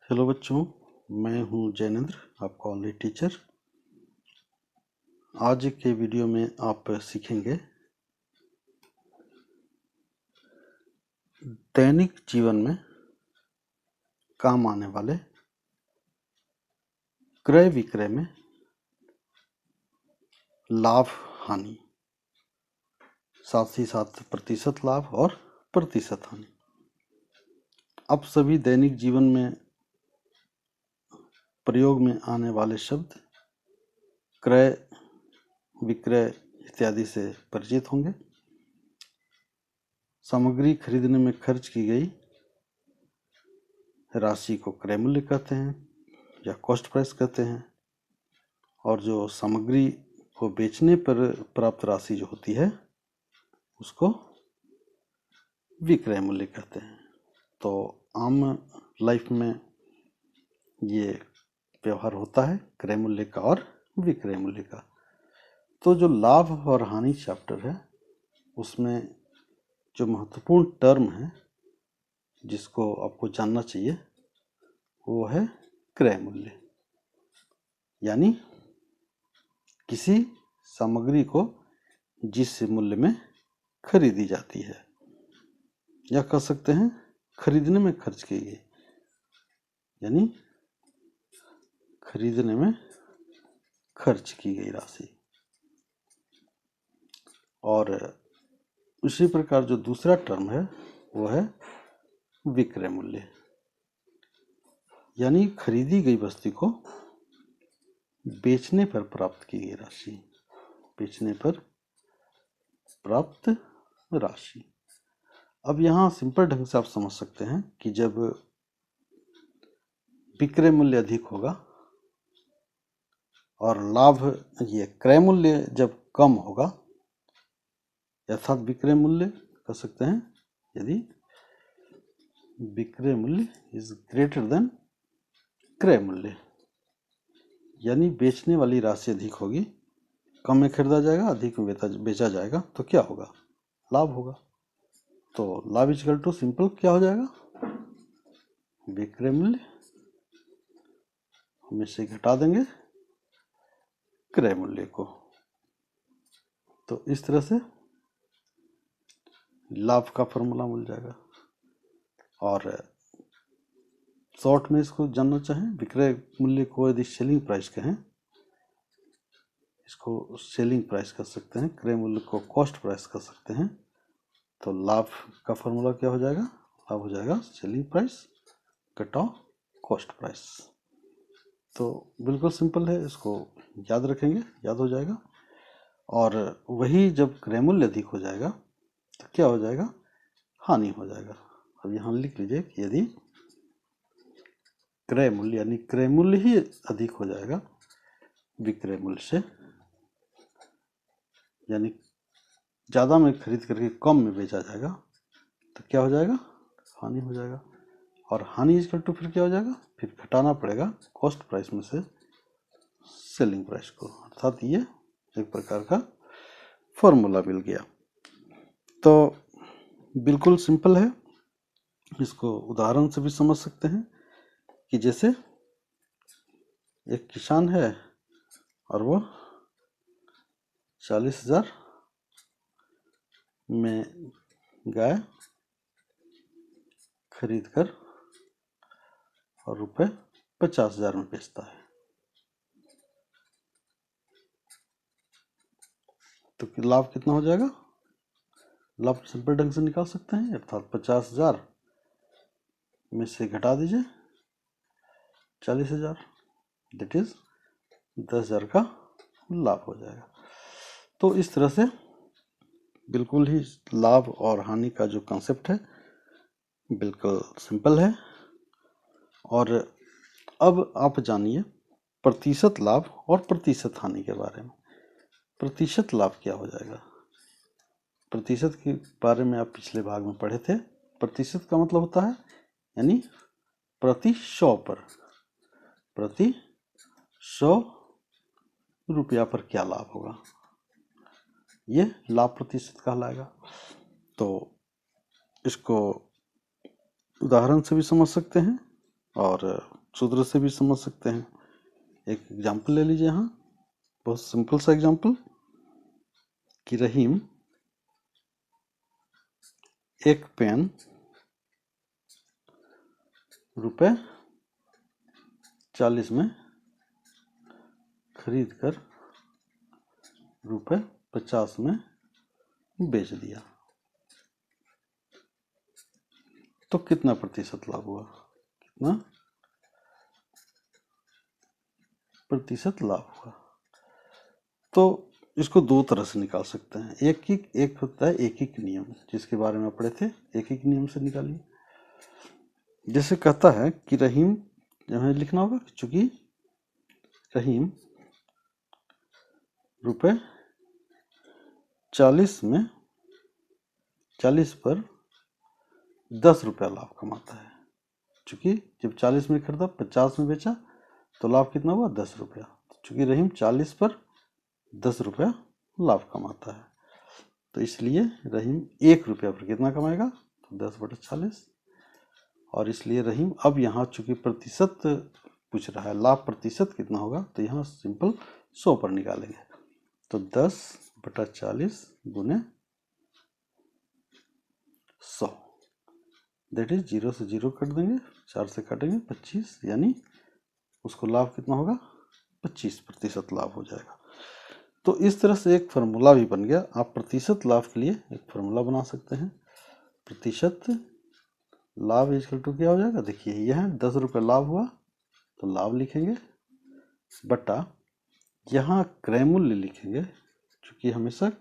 Hello बच्चों, मैं हूं जैनेंद्र, आपका ऑनलाइन टीचर। आज के वीडियो में आप सीखेंगे दैनिक जीवन में काम आने वाले क्रय विक्रय में लाभ हानि, साथ ही साथ प्रतिशत लाभ और प्रतिशत हानि। अब सभी दैनिक जीवन में प्रयोग में आने वाले शब्द क्रय विक्रय इत्यादि से परिचित होंगे। सामग्री खरीदने में खर्च की गई राशि को क्रय मूल्य कहते हैं या कॉस्ट प्राइस कहते हैं, और जो सामग्री को बेचने पर प्राप्त राशि जो होती है उसको विक्रय मूल्य कहते हैं। तो आम लाइफ में ये व्यवहार होता है क्रय मूल्य का और विक्रय मूल्य का। तो जो लाभ और हानि चैप्टर है उसमें जो महत्वपूर्ण टर्म है जिसको आपको जानना चाहिए वो है क्रय मूल्य, यानी किसी सामग्री को जिस मूल्य में खरीदी जाती है, या कह सकते हैं खरीदने में खर्च की गई, यानी खरीदने में खर्च की गई राशि। और उसी प्रकार जो दूसरा टर्म है वो है विक्रय मूल्य, यानी खरीदी गई वस्तु को बेचने पर प्राप्त की गई राशि, बेचने पर प्राप्त राशि। अब यहाँ सिंपल ढंग से आप समझ सकते हैं कि जब विक्रय मूल्य अधिक होगा और लाभ ये क्रय मूल्य जब कम होगा, अर्थात विक्रय मूल्य कह सकते हैं यदि विक्रय मूल्य इज ग्रेटर देन क्रय मूल्य, यानी बेचने वाली राशि अधिक होगी, कम में खरीदा जाएगा, अधिक में बेचा जाएगा, तो क्या होगा? लाभ होगा। तो लाभ इक्वल टू सिंपल क्या हो जाएगा? विक्रय मूल्य हम इससे घटा देंगे क्रय मूल्य को। तो इस तरह से लाभ का फॉर्मूला मिल जाएगा। और शॉर्ट में इसको जानना चाहें, विक्रय मूल्य को यदि सेलिंग प्राइस कहें, इसको सेलिंग प्राइस कर सकते हैं, क्रय मूल्य को कॉस्ट प्राइस कर सकते हैं। तो लाभ का फॉर्मूला क्या हो जाएगा? लाभ हो जाएगा सेलिंग प्राइस घटाओ कॉस्ट प्राइस। तो बिल्कुल सिंपल है, इसको याद रखेंगे, याद हो जाएगा। और वही जब क्रय मूल्य अधिक हो जाएगा तो क्या हो जाएगा? हानि हो जाएगा। अब यहाँ लिख लीजिए कि यदि क्रय मूल्य यानी क्रय मूल्य ही अधिक हो जाएगा विक्रय मूल्य से, यानी ज़्यादा में खरीद करके कम में बेचा जाएगा, तो क्या हो जाएगा? हानि हो जाएगा। और हानि इक्वल टू फिर क्या हो जाएगा? फिर घटाना पड़ेगा कॉस्ट प्राइस में से सेलिंग प्राइस को, अर्थात ये एक प्रकार का फॉर्मूला मिल गया। तो बिल्कुल सिंपल है, इसको उदाहरण से भी समझ सकते हैं कि जैसे एक किसान है और वो 40,000 में गाय खरीद कर और रुपए 50,000 में बेचता है, तो लाभ कितना हो जाएगा? लाभ सिंपल ढंग से निकाल सकते हैं, अर्थात 50,000 में से घटा दीजिए 40,000, दैट इज 10,000 का लाभ हो जाएगा। तो इस तरह से बिल्कुल ही लाभ और हानि का जो कॉन्सेप्ट है बिल्कुल सिंपल है। और अब आप जानिए प्रतिशत लाभ और प्रतिशत हानि के बारे में। प्रतिशत लाभ क्या हो जाएगा? प्रतिशत के बारे में आप पिछले भाग में पढ़े थे। प्रतिशत का मतलब होता है यानी प्रति 100 पर, प्रति 100 रुपया पर क्या लाभ होगा, ये लाभ प्रतिशत कहलाएगा। तो इसको उदाहरण से भी समझ सकते हैं और सूत्र से भी समझ सकते हैं। एक एग्जाम्पल ले लीजिए यहाँ, बहुत सिंपल सा एग्जाम्पल कि रहीम एक पेन ₹40 में खरीद कर ₹50 में बेच दिया, तो कितना प्रतिशत लाभ हुआ? कितना प्रतिशत लाभ हुआ? तो इसको दो तरह से निकाल सकते हैं। एक होता है एकीक नियम, जिसके बारे में पढ़े थे, एकीक नियम से निकालिए। जैसे कहता है कि रहीम, हमें लिखना होगा चूंकि रहीम ₹40 में 40 पर ₹10 लाभ कमाता है। चूंकि जब 40 में खरीदा 50 में बेचा तो लाभ कितना हुआ? ₹10। चूंकि रहीम 40 पर ₹10 लाभ कमाता है, तो इसलिए रहीम ₹1 पर कितना कमाएगा? तो 10/40। और इसलिए रहीम, अब यहाँ चूंकि प्रतिशत पूछ रहा है, लाभ प्रतिशत कितना होगा, तो यहाँ सिंपल 100 पर निकालेंगे। तो 10/40 गुने 100, दैट इज 0 से 0 कट देंगे, 4 से काटेंगे 25, यानी उसको लाभ कितना होगा? 25% लाभ हो जाएगा। तो इस तरह से एक फार्मूला भी बन गया। आप प्रतिशत लाभ के लिए एक फार्मूला बना सकते हैं। प्रतिशत लाभ इक्वल टू क्या हो जाएगा? देखिए यह ₹10 लाभ हुआ तो लाभ लिखेंगे, बटा यहाँ क्रय मूल्य लिखेंगे, क्योंकि हमेशा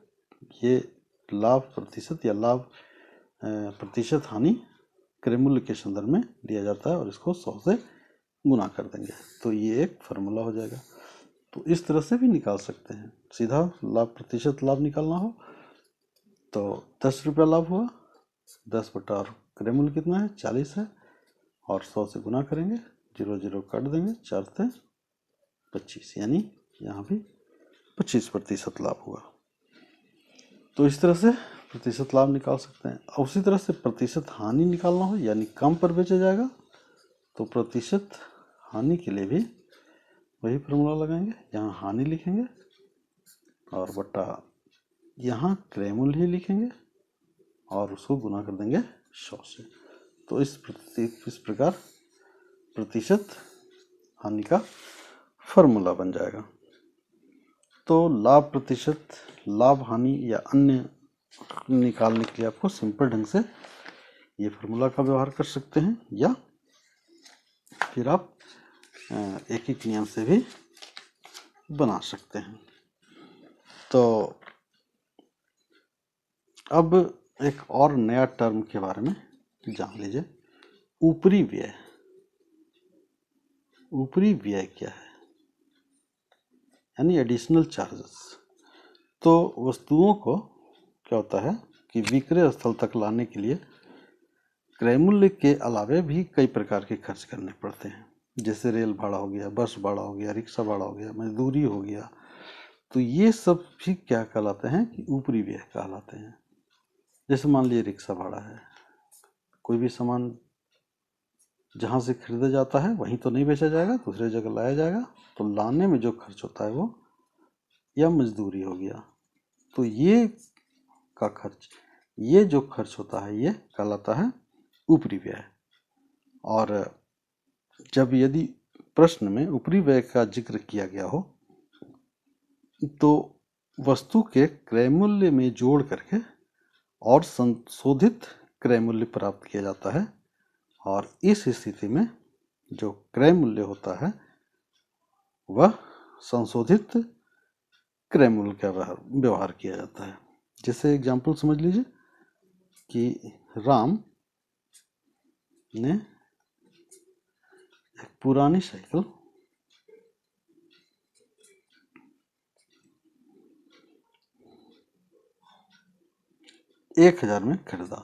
ये लाभ प्रतिशत या लाभ प्रतिशत हानि क्रय मूल्य के संदर्भ में लिया जाता है, और इसको 100 से गुना कर देंगे, तो ये एक फार्मूला हो जाएगा। तो इस तरह से भी निकाल सकते हैं। सीधा लाभ प्रतिशत लाभ निकालना हो तो ₹10 लाभ हुआ, 10 बटा और क्रय मूल्य कितना है? 40 है, और 100 से गुना करेंगे, 0 0 काट देंगे, 4 से 25, यानी यहाँ भी 25% लाभ हुआ। तो इस तरह से प्रतिशत लाभ निकाल सकते हैं। और उसी तरह से प्रतिशत हानि निकालना हो, यानी कम पर बेचा जाएगा, तो प्रतिशत हानि के लिए भी वही फॉर्मूला लगाएंगे। यहाँ हानि लिखेंगे और बटा यहाँ क्रय मूल्य ही लिखेंगे और उसको गुना कर देंगे 100 से। तो इस प्रकार प्रतिशत हानि का फॉर्मूला बन जाएगा। तो लाभ प्रतिशत, लाभ हानि या अन्य निकालने के लिए आपको सिंपल ढंग से ये फार्मूला का व्यवहार कर सकते हैं, या फिर आप एक एक नियम से भी बना सकते हैं। तो अब एक और नया टर्म के बारे में जान लीजिए, ऊपरी व्यय। ऊपरी व्यय क्या है? यानी एडिशनल चार्जेस। तो वस्तुओं को क्या होता है कि विक्रय स्थल तक लाने के लिए क्रय मूल्य के अलावे भी कई प्रकार के खर्च करने पड़ते हैं, जैसे रेल भाड़ा हो गया, बस भाड़ा हो गया, रिक्शा भाड़ा हो गया, मजदूरी हो गया। तो ये सब भी क्या कहलाते हैं कि ऊपरी व्यय कहलाते हैं। जैसे मान लीजिए रिक्शा भाड़ा है, कोई भी सामान जहाँ से खरीदा जाता है वहीं तो नहीं बेचा जाएगा, दूसरे जगह लाया जाएगा, तो लाने में जो खर्च होता है वो, या मजदूरी हो गया, तो ये का खर्च, ये जो खर्च होता है ये कहलाता है ऊपरी व्यय। और जब यदि प्रश्न में ऊपरी व्यय का जिक्र किया गया हो तो वस्तु के क्रय मूल्य में जोड़ करके और संशोधित क्रय मूल्य प्राप्त किया जाता है, और इस स्थिति में जो क्रय मूल्य होता है वह संशोधित क्रय मूल्य का व्यवहार किया जाता है। जैसे एग्जाम्पल समझ लीजिए कि राम ने एक पुरानी साइकिल 1000 में खरीदा,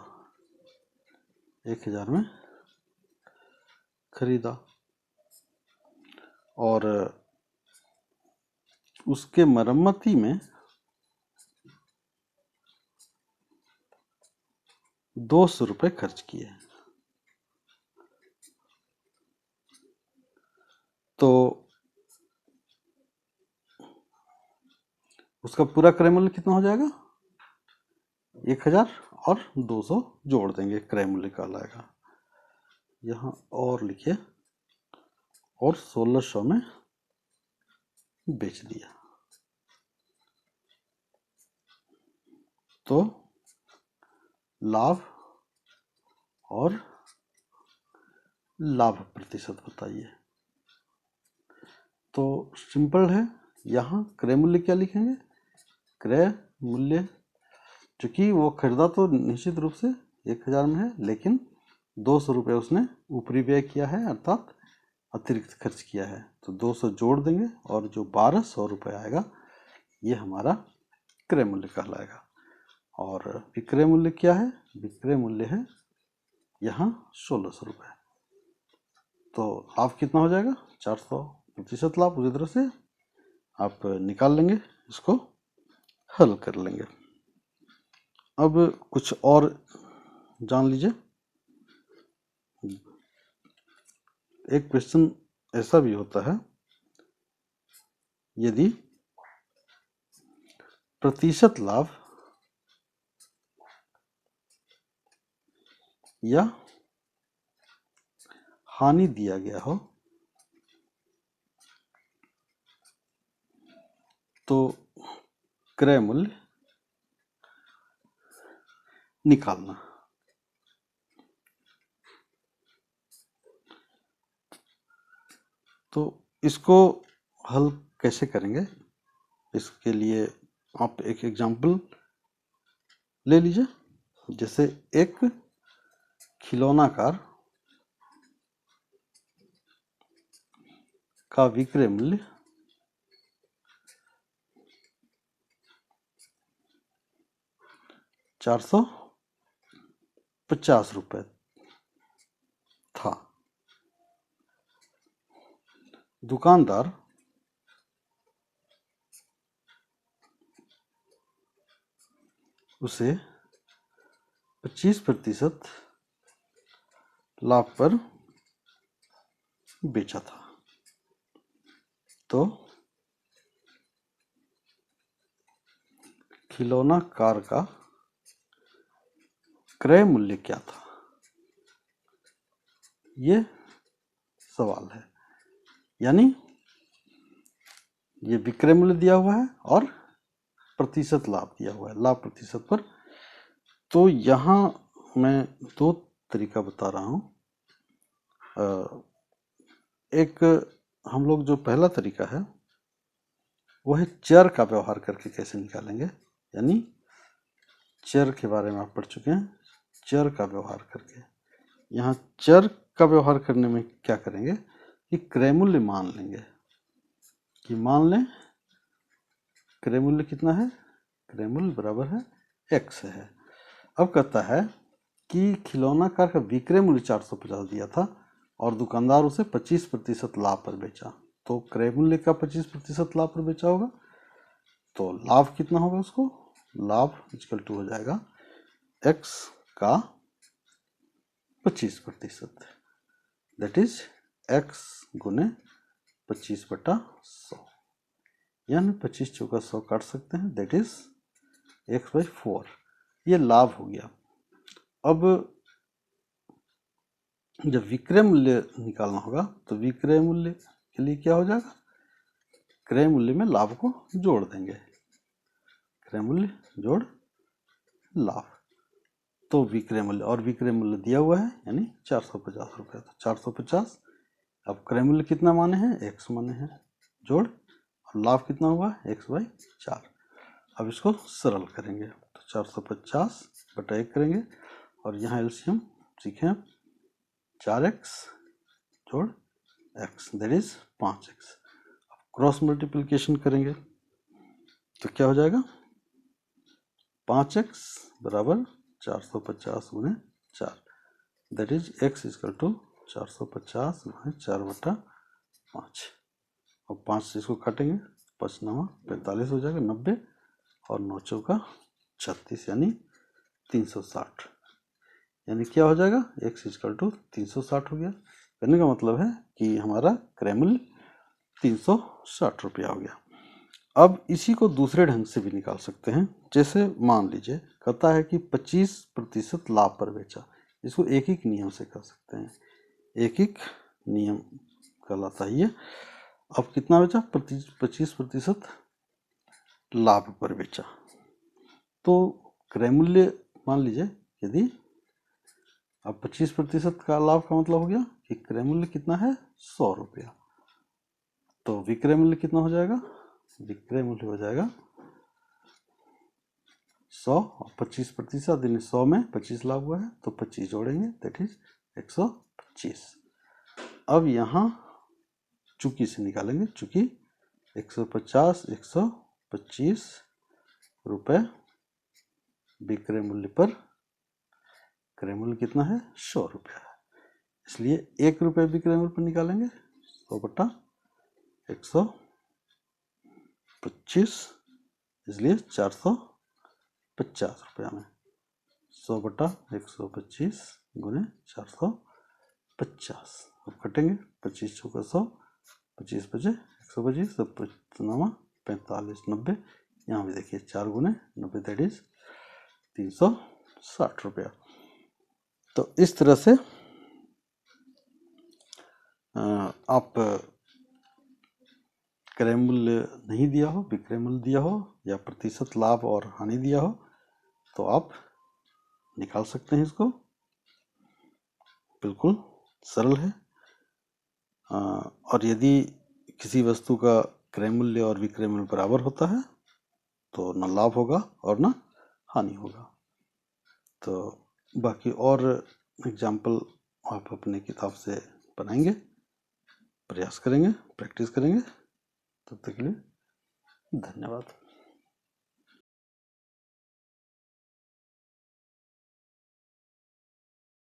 1000 में खरीदा, और उसके मरम्मती में 200 रुपये खर्च किए। तो उसका पूरा क्रय मूल्य कितना हो जाएगा? 1000 और 200 जोड़ देंगे, क्रय मूल्य का लाएगा। यहाँ और लिखिए, और 1600 में बेच दिया। तो लाभ और लाभ प्रतिशत बताइए। तो सिंपल है, यहाँ क्रय मूल्य क्या लिखेंगे? क्रय मूल्य, चूंकि वो खरीदा तो निश्चित रूप से 1000 में है, लेकिन 200 रुपये उसने ऊपरी व्यय किया है, अर्थात अतिरिक्त खर्च किया है। तो 200 जोड़ देंगे और जो 1200 रुपये आएगा ये हमारा क्रय मूल्य कहलाएगा। और विक्रय मूल्य क्या है? विक्रय मूल्य है यहाँ 1600 रुपये। तो लाभ कितना हो जाएगा? 400% लाभ। उसी तरह से आप निकाल लेंगे, इसको हल कर लेंगे। अब कुछ और जान लीजिए। एक क्वेश्चन ऐसा भी होता है, यदि प्रतिशत लाभ या हानि दिया गया हो तो क्रय मूल्य निकालना। तो इसको हल कैसे करेंगे? इसके लिए आप एक एग्जाम्पल ले लीजिए। जैसे एक खिलौना कार का विक्रय मूल्य 450 रुपये था। दुकानदार उसे 25% लाभ पर बेचा था। तो खिलौना कार का क्रय मूल्य क्या था? ये सवाल है। यानी ये विक्रय मूल्य दिया हुआ है और प्रतिशत लाभ दिया हुआ है, लाभ प्रतिशत पर। तो यहाँ मैं दो तरीका बता रहा हूँ। एक हम लोग जो पहला तरीका है वो है चर का व्यवहार करके कैसे निकालेंगे। यानी चर के बारे में आप पढ़ चुके हैं, चर का व्यवहार करके। यहाँ चर का व्यवहार करने में क्या करेंगे कि क्रय मूल्य मान लेंगे, कि मान लें क्रय मूल्य कितना है? क्रय मूल्य बराबर है x है। अब कहता है कि खिलौना कार का विक्रय मूल्य 450 दिया था और दुकानदार उसे 25% लाभ पर बेचा। तो क्रय मूल्य का 25% लाभ पर बेचा होगा, तो लाभ कितना होगा उसको? लाभ इक्वल टू हो जाएगा x का 25%, दैट इज x गुने 25/100, यानी 25 चौका 100 काट सकते हैं, दैट इज x/4। ये लाभ हो गया। अब जब विक्रय मूल्य निकालना होगा तो विक्रय मूल्य के लिए क्या हो जाएगा? क्रय मूल्य में लाभ को जोड़ देंगे, क्रय मूल्य जोड़ लाभ। तो विक्रय मूल्य, और विक्रय मूल्य दिया हुआ है यानी 450 रुपये, तो 450। अब क्रय मूल्य कितना माने हैं? x माने हैं, जोड़, और लाभ कितना हुआ? x/4। अब इसको सरल करेंगे तो 450/1 करेंगे और यहाँ एलसीएम सीखें, 4x जोड़ x दैट इज 5x। अब क्रॉस मल्टीप्लिकेशन करेंगे तो क्या हो जाएगा? 5x बराबर 450 गुने 4, that is x equal to 450 गुने 4/5। और 5 से इसको काटेंगे, 5 9 45 हो जाएगा, 90 और 9 चौका 36, यानी 360। यानी क्या हो जाएगा? x इक्वल टू 360 हो गया। कहने का मतलब है कि हमारा क्रय मूल्य 360 रुपया हो गया। अब इसी को दूसरे ढंग से भी निकाल सकते हैं। जैसे मान लीजिए कहता है कि 25% लाभ पर बेचा, इसको एक एक नियम से कर सकते हैं, एक एक नियम कहलाता है ये। अब कितना बेचा? 25% लाभ पर बेचा। तो क्रय मूल्य मान लीजिए यदि अब 25% का लाभ का मतलब हो गया कि क्रय मूल्य कितना है? 100 रुपया। तो विक्रय मूल्य कितना हो जाएगा? विक्रय मूल्य हो जाएगा 100 और 25% यानी 100 में 25 लाभ हुआ है तो 25 जोड़ेंगे, दैट इज 125। अब यहाँ चूकी से निकालेंगे, चूकी 150 125 रुपये विक्रय मूल्य पर क्रय मूल्य कितना है? 100 रुपया है, इसलिए 1 रुपये विक्रय मूल्य पर निकालेंगे 100 बटा 125, इसलिए 450 रुपया में 100 बटा 125 गुने 450। अब कटेंगे, 25 चौका 100, 25 बचे 125, तो 45 90, यहाँ भी देखिए 4 गुने 90 दैट इज 360 रुपया। तो इस तरह से आप क्रय मूल्य नहीं दिया हो, विक्रय मूल्य दिया हो या प्रतिशत लाभ और हानि दिया हो तो आप निकाल सकते हैं इसको, बिल्कुल सरल है। और यदि किसी वस्तु का क्रय मूल्य और विक्रय मूल्य बराबर होता है तो न लाभ होगा और न हानि होगा। तो बाकी और एग्जाम्पल आप अपने किताब से बनाएंगे, प्रयास करेंगे, प्रैक्टिस करेंगे। तब तक के लिए धन्यवाद।